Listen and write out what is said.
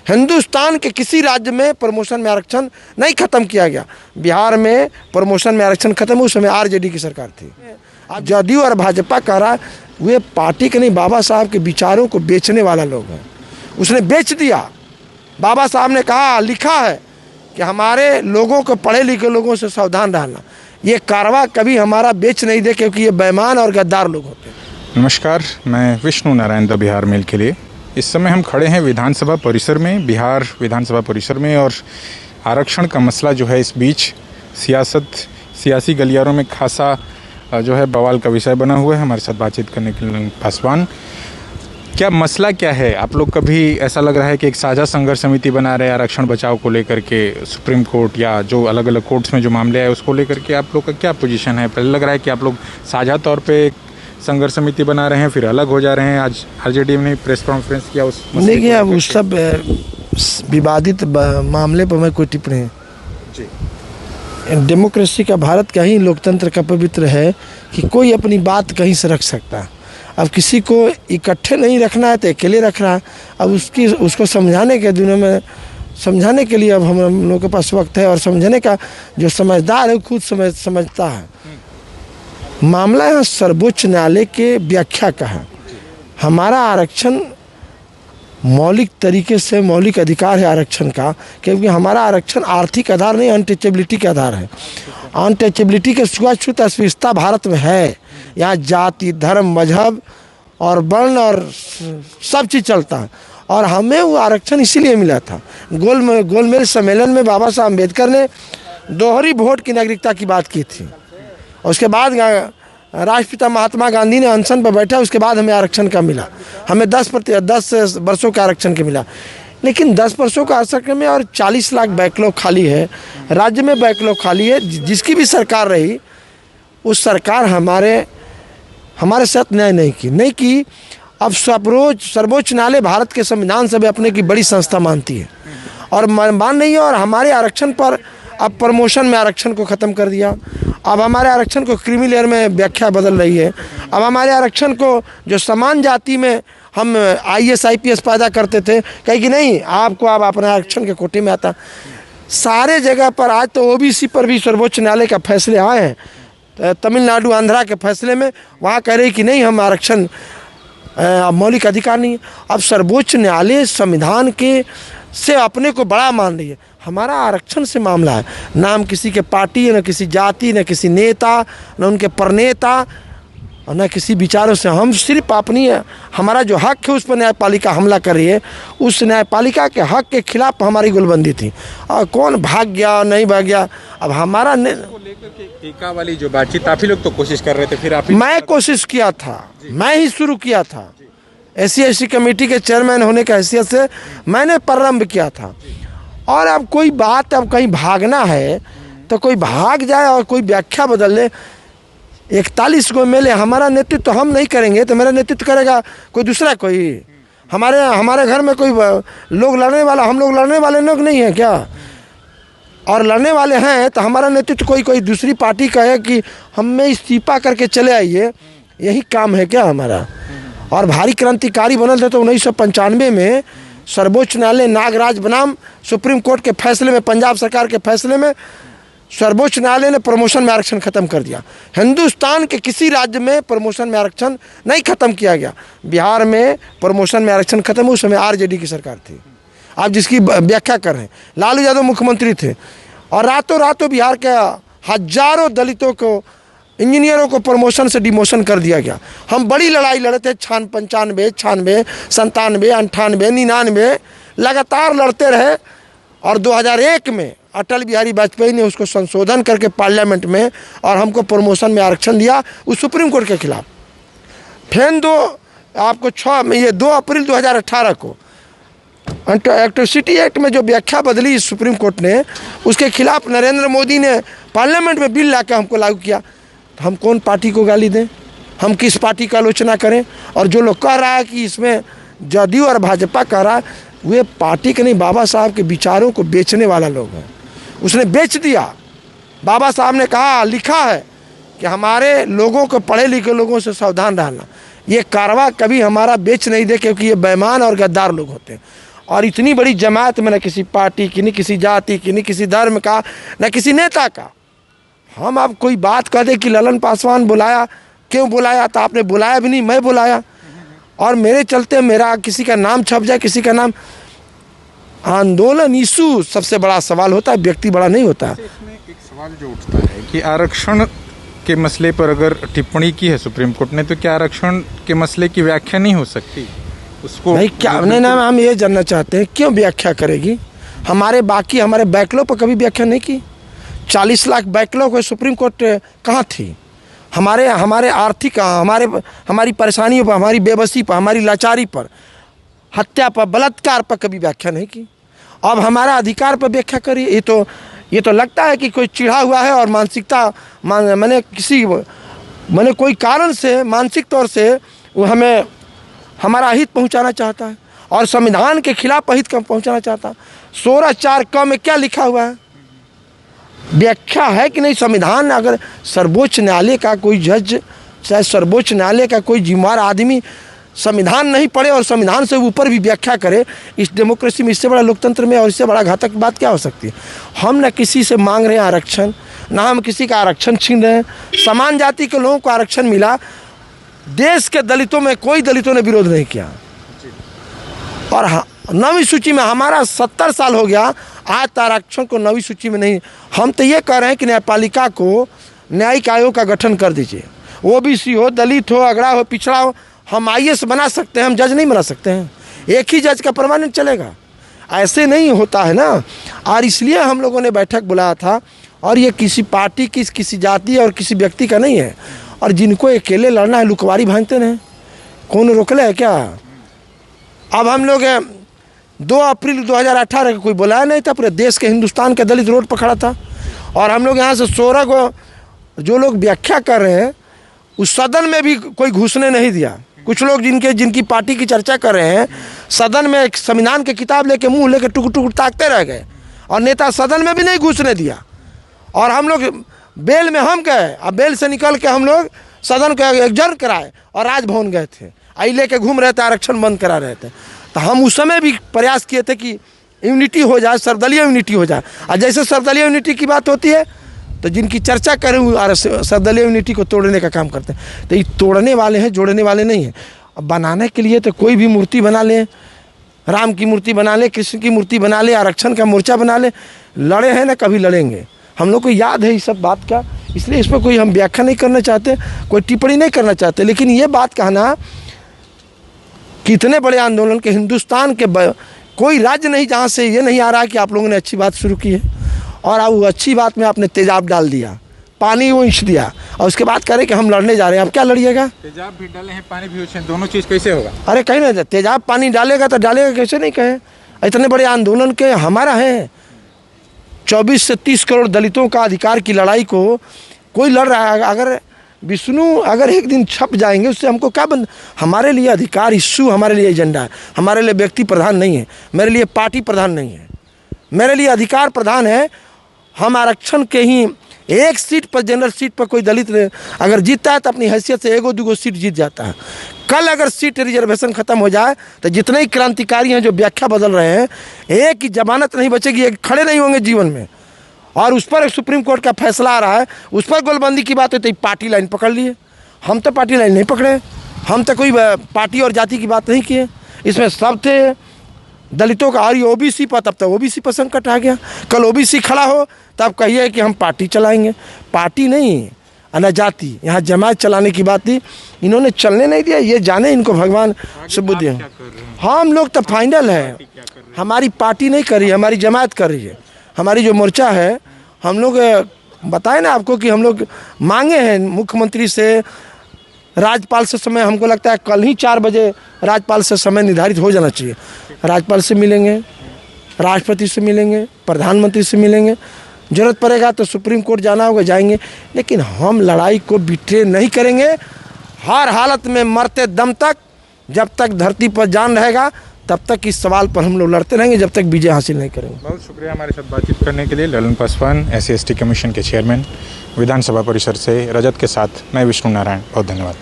हिंदुस्तान के किसी राज्य में प्रमोशन में आरक्षण नहीं खत्म किया गया। बिहार में प्रमोशन में आरक्षण खत्म उस समय आरजेडी की सरकार थी। अब जदयू और भाजपा कह रहा वे पार्टी के नहीं, बाबा साहब के विचारों को बेचने वाला लोग है। उसने बेच दिया। बाबा साहब ने कहा, लिखा है कि हमारे लोगों को, पढ़े लिखे लोगों से सावधान रहना, ये कारवा कभी हमारा बेच नहीं दे, क्योंकि ये बेईमान और गद्दार लोग होते हैं। नमस्कार, मैं विष्णु नारायण द बिहार मेल के लिए। इस समय हम खड़े हैं विधानसभा परिसर में, बिहार विधानसभा परिसर में, और आरक्षण का मसला जो है इस बीच सियासी गलियारों में खासा जो है बवाल का विषय बना हुआ है। हमारे साथ बातचीत करने के लिए पासवान, क्या मसला क्या है? आप लोग कभी ऐसा लग रहा है कि एक साझा संघर्ष समिति बना रहे हैं आरक्षण बचाव को लेकर के, सुप्रीम कोर्ट या जो अलग अलग कोर्ट्स में जो मामले आए उसको लेकर के आप लोग का क्या पोजीशन है? पहले लग रहा है कि आप लोग साझा तौर पे संघर्ष समिति बना रहे हैं, फिर अलग हो जा रहे हैं। आज आरजेडी ने प्रेस कॉन्फ्रेंस किया उस देखिए, अब उस सब विवादित मामले पर मैं कोई टिप्पणी जी। डेमोक्रेसी का, भारत का ही लोकतंत्र का पवित्र है कि कोई अपनी बात कहीं से रख सकता है। अब किसी को इकट्ठे नहीं रखना है तो अकेले रख रहा है। अब उसको समझाने के दुनिया में समझाने के लिए अब हम लोगों के पास वक्त है, और समझने का जो समझदार है वो खुद समझता है। मामला है सर्वोच्च न्यायालय के व्याख्या का है। हमारा आरक्षण मौलिक तरीके से मौलिक अधिकार है आरक्षण का, क्योंकि हमारा आरक्षण आर्थिक आधार नहीं, अनटचेबिलिटी के आधार है। अनटचेबिलिटी के छुआछूत अस्पृश्यता भारत में है। यहाँ जाति, धर्म, मजहब और वर्ण और सब चीज़ चलता है, और हमें वो आरक्षण इसीलिए मिला था। गोलमेज सम्मेलन में बाबा साहब अम्बेडकर ने दोहरी वोट की नागरिकता की बात की थी। उसके बाद राष्ट्रपिता महात्मा गांधी ने अनशन पर बैठा, उसके बाद हमें आरक्षण का मिला। हमें 10 वर्षों का आरक्षण का मिला, लेकिन 10 वर्षों का आरक्षण में और 40 लाख बैकलॉग खाली है। राज्य में बैकलॉग खाली है। जिसकी भी सरकार रही, उस सरकार हमारे साथ न्याय नहीं की। अब सर्वोच्च न्यायालय भारत के संविधान से भी अपने की बड़ी संस्था मानती है और मान रही है, और हमारे आरक्षण पर अब प्रमोशन में आरक्षण को ख़त्म कर दिया। अब हमारे आरक्षण को क्रीमी लेयर में व्याख्या बदल रही है। अब हमारे आरक्षण को जो समान जाति में हम IAS IPS पैदा करते थे, कहे कि नहीं, आपको अब अपने आरक्षण के कोटे में आता। सारे जगह पर आज तो OBC पर भी सर्वोच्च न्यायालय का फैसले आए हैं। तमिलनाडु, आंध्रा के फैसले में वहाँ कह रहे कि नहीं, हम आरक्षण मौलिक अधिकार नहीं है। अब सर्वोच्च न्यायालय संविधान के से अपने को बड़ा मान रही है। हमारा आरक्षण से मामला है, नाम किसी के पार्टी, न किसी जाति, न किसी नेता, न उनके प्रणेता, और न किसी विचारों से। हम सिर्फ अपनी, हमारा जो हक है उस पर न्यायपालिका हमला कर रही है। उस न्यायपालिका के हक के खिलाफ हमारी गोलबंदी थी, और कौन भाग गया नहीं भाग गया। अब हमारा लेकर के टीका वाली जो बातचीत आप ही लोग तो कोशिश कर रहे थे, फिर आप ही मैं कोशिश किया था, मैं ही शुरू किया था। SC/ST कमेटी के चेयरमैन होने की हैसियत से मैंने प्रारंभ किया था। और अब कोई बात, अब कहीं भागना है तो कोई भाग जाए और कोई व्याख्या बदल ले। 41 को MLA, हमारा नेतृत्व तो हम नहीं करेंगे तो मेरा नेतृत्व करेगा कोई दूसरा। कोई हमारे घर में कोई लोग लड़ने वाला, हम लोग लड़ने वाले लोग नहीं हैं क्या? और लड़ने वाले हैं तो हमारा नेतृत्व कोई दूसरी पार्टी का है कि हमें इस्तीफा करके चले आइए, यही काम है क्या हमारा? और भारी क्रांतिकारी बनल थे तो 1995 में सर्वोच्च न्यायालय नागराज बनाम सुप्रीम कोर्ट के फैसले में, पंजाब सरकार के फैसले में सर्वोच्च न्यायालय ने प्रमोशन में आरक्षण खत्म कर दिया। हिंदुस्तान के किसी राज्य में प्रमोशन में आरक्षण नहीं खत्म किया गया। बिहार में प्रमोशन में आरक्षण खत्म उस समय आरजेडी की सरकार थी। आप जिसकी व्याख्या कर रहे हैं, लालू यादव मुख्यमंत्री थे, और रातों रातों बिहार के हजारों दलितों को, इंजीनियरों को प्रमोशन से डिमोशन कर दिया गया। हम बड़ी लड़ाई लड़े थे, 95, 96, 97, 98, 99 लगातार लड़ते रहे। और 2001 में अटल बिहारी वाजपेयी ने उसको संशोधन करके पार्लियामेंट में, और हमको प्रमोशन में आरक्षण दिया उस सुप्रीम कोर्ट के खिलाफ। फिर 2 अप्रैल 2018 को एट्रोसिटी एक्ट में जो व्याख्या बदली सुप्रीम कोर्ट ने, उसके खिलाफ नरेंद्र मोदी ने पार्लियामेंट में बिल लाकर हमको लागू किया। तो हम कौन पार्टी को गाली दें? हम किस पार्टी का आलोचना करें? और जो लोग कह रहा है कि इसमें जदयू और भाजपा कह रहा है, वे पार्टी के नहीं, बाबा साहब के विचारों को बेचने वाला लोग हैं। उसने बेच दिया। बाबा साहब ने कहा, लिखा है कि हमारे लोगों को, पढ़े लिखे लोगों से सावधान रहना, ये कारवा कभी हमारा बेच नहीं दे, क्योंकि ये बेईमान और गद्दार लोग होते हैं। और इतनी बड़ी जमात में न किसी पार्टी की, न किसी जाति की, न किसी धर्म का, न किसी नेता का। हम अब कोई बात कह दे कि ललन पासवान बुलाया, क्यों बुलाया? तो आपने बुलाया भी नहीं, मैं बुलाया, और मेरे चलते मेरा किसी का नाम छप जाए, किसी का नाम। आंदोलन इशू सबसे बड़ा सवाल होता है, व्यक्ति बड़ा नहीं होता है। इसमें एक सवाल जो उठता है कि आरक्षण के मसले पर अगर टिप्पणी की है सुप्रीम कोर्ट ने, तो क्या आरक्षण के मसले की व्याख्या नहीं हो सकती? उसको नहीं, क्या नहीं ना, हम ये जानना चाहते हैं क्यों व्याख्या करेगी? हमारे बैकलॉग पर कभी व्याख्या नहीं की। 40 लाख बैकलॉग है, सुप्रीम कोर्ट कहाँ थी? हमारे आर्थिक, हमारी परेशानियों पर, हमारी बेबसी पर, हमारी लाचारी पर, हत्या पर, बलात्कार पर कभी व्याख्या नहीं की। अब हमारा अधिकार पर व्याख्या करिए। ये तो लगता है कि कोई चिढ़ा हुआ है और मानसिकता मैंने कोई कारण से मानसिक तौर से वो हमें हमारा हित पहुंचाना चाहता है और संविधान के खिलाफ हित पहुंचाना चाहता है। 16(4) क में क्या लिखा हुआ है? व्याख्या है कि नहीं? संविधान अगर सर्वोच्च न्यायालय का कोई जज, चाहे सर्वोच्च न्यायालय का कोई जिम्मेदार आदमी संविधान नहीं पढ़े और संविधान से ऊपर भी व्याख्या करे, इस डेमोक्रेसी में इससे बड़ा लोकतंत्र में और इससे बड़ा घातक बात क्या हो सकती है? हम न किसी से मांग रहे हैं आरक्षण, ना हम किसी का आरक्षण छीन रहे हैं। समान जाति के लोगों को आरक्षण मिला। देश के दलितों में कोई दलितों ने विरोध नहीं किया। और 9वीं सूची में हमारा 70 साल हो गया, आज तक आरक्षण को 9वीं सूची में नहीं। हम तो ये कह रहे हैं कि न्यायपालिका को न्यायिक आयोग का गठन कर दीजिए। ओबीसी हो, दलित हो, अगड़ा हो, पिछड़ा हो, हम IAS बना सकते हैं, हम जज नहीं बना सकते हैं। एक ही जज का परमानेंट चलेगा, ऐसे नहीं होता है ना। और इसलिए हम लोगों ने बैठक बुलाया था, और ये किसी पार्टी की, किसी जाति और किसी व्यक्ति का नहीं है। और जिनको अकेले लड़ना है, लुकवारी भांजते रहे, कौन रोकले है क्या? अब हम लोग 2 अप्रैल 2018 को कोई बुलाया नहीं था, पूरे देश के हिंदुस्तान का दलित रोड पर खड़ा था। और हम लोग यहाँ से 16 को जो लोग व्याख्या कर रहे हैं, उस सदन में भी कोई घुसने नहीं दिया। कुछ लोग जिनकी पार्टी की चर्चा कर रहे हैं, सदन में एक संविधान की किताब लेके मुंह लेके टुक टुक ताकते रह गए, और नेता सदन में भी नहीं घुसने दिया। और हम लोग बेल में हम गए, अब बेल से निकल के हम लोग सदन को एडजर्न कराए और राजभवन गए थे, आई लेके घूम रहे थे, आरक्षण बंद करा रहे थे। तो हम उस समय भी प्रयास किए थे कि यूनिटी हो जाए, सर्वदलीय यूनिटी हो जाए। और जैसे सर्वदलीय यूनिटी की बात होती है, तो जिनकी चर्चा करें वो सर्वदलीय यूनिटी को तोड़ने का काम करते हैं। तो ये तोड़ने वाले हैं, जोड़ने वाले नहीं हैं। अब बनाने के लिए तो कोई भी मूर्ति बना लें, राम की मूर्ति बना ले, कृष्ण की मूर्ति बना ले, आरक्षण का मोर्चा बना ले, लड़े हैं ना, कभी लड़ेंगे। हम लोग को याद है इस सब बात का, इसलिए इस पर कोई हम व्याख्या नहीं करना चाहते, कोई टिप्पणी नहीं करना चाहते। लेकिन ये बात कहना कि इतने बड़े आंदोलन के हिंदुस्तान के कोई राज्य नहीं जहाँ से ये नहीं आ रहा कि आप लोगों ने अच्छी बात शुरू की है, और अब वो अच्छी बात में आपने तेजाब डाल दिया, पानी वो इंच दिया, और उसके बाद कह रहे कि हम लड़ने जा रहे हैं। अब क्या लड़िएगा? तेजाब भी डाले हैं, पानी भी उछले, दोनों चीज़ कैसे होगा? अरे कहीं ना, तेजाब पानी डालेगा तो डालेगा कैसे नहीं कहे? इतने बड़े आंदोलन के हमारा है, 24 से 30 करोड़ दलितों का अधिकार की लड़ाई को कोई लड़ रहा है। अगर विष्णु अगर एक दिन छप जाएंगे, उससे हमको क्या बंद? हमारे लिए अधिकार इश्यू, हमारे लिए एजेंडा है, हमारे लिए व्यक्ति प्रधान नहीं है, मेरे लिए पार्टी प्रधान नहीं है, मेरे लिए अधिकार प्रधान है। हम आरक्षण के ही एक सीट पर, जनरल सीट पर कोई दलित अगर जीतता है तो अपनी हैसियत से 1-2 सीट जीत जाता है। कल अगर सीट रिजर्वेशन खत्म हो जाए तो जितने ही क्रांतिकारी हैं जो व्याख्या बदल रहे हैं, एक की जमानत नहीं बचेगी, एक खड़े नहीं होंगे जीवन में। और उस पर एक सुप्रीम कोर्ट का फैसला आ रहा है, उस पर गोलबंदी की बात है तो पार्टी लाइन पकड़ लिए। हम तो पार्टी लाइन नहीं पकड़े, हम तो कोई पार्टी और जाति की बात नहीं किए। इसमें सब थे दलितों का, और ये ओबीसी पर, तब तक ओबीसी पर संकट आ गया। कल ओबीसी खड़ा हो तब कहिए कि हम पार्टी चलाएंगे। पार्टी नहीं, ना जाति, यहाँ जमात चलाने की बात थी, इन्होंने चलने नहीं दिया। ये जाने इनको भगवान सुबुद्धि है। हम लोग तो फाइनल है, हमारी पार्टी नहीं कर रही है, हमारी जमात कर रही है। हमारी जो मोर्चा है, हम लोग बताए ना आपको कि हम लोग मांगे हैं मुख्यमंत्री से, राज्यपाल से समय, हमको लगता है कल ही 4 बजे राज्यपाल से समय निर्धारित हो जाना चाहिए। राज्यपाल से मिलेंगे, राष्ट्रपति से मिलेंगे, प्रधानमंत्री से मिलेंगे, जरूरत पड़ेगा तो सुप्रीम कोर्ट जाना होगा, जाएंगे। लेकिन हम लड़ाई को बिट्रे नहीं करेंगे। हर हालत में मरते दम तक, जब तक धरती पर जान रहेगा तब तक इस सवाल पर हम लोग लड़ते रहेंगे, जब तक विजय हासिल नहीं करेंगे। बहुत शुक्रिया हमारे साथ बातचीत करने के लिए। ललन पासवान, SC/ST कमीशन के चेयरमैन, विधानसभा परिसर से रजत के साथ मैं विष्णु नारायण, बहुत धन्यवाद।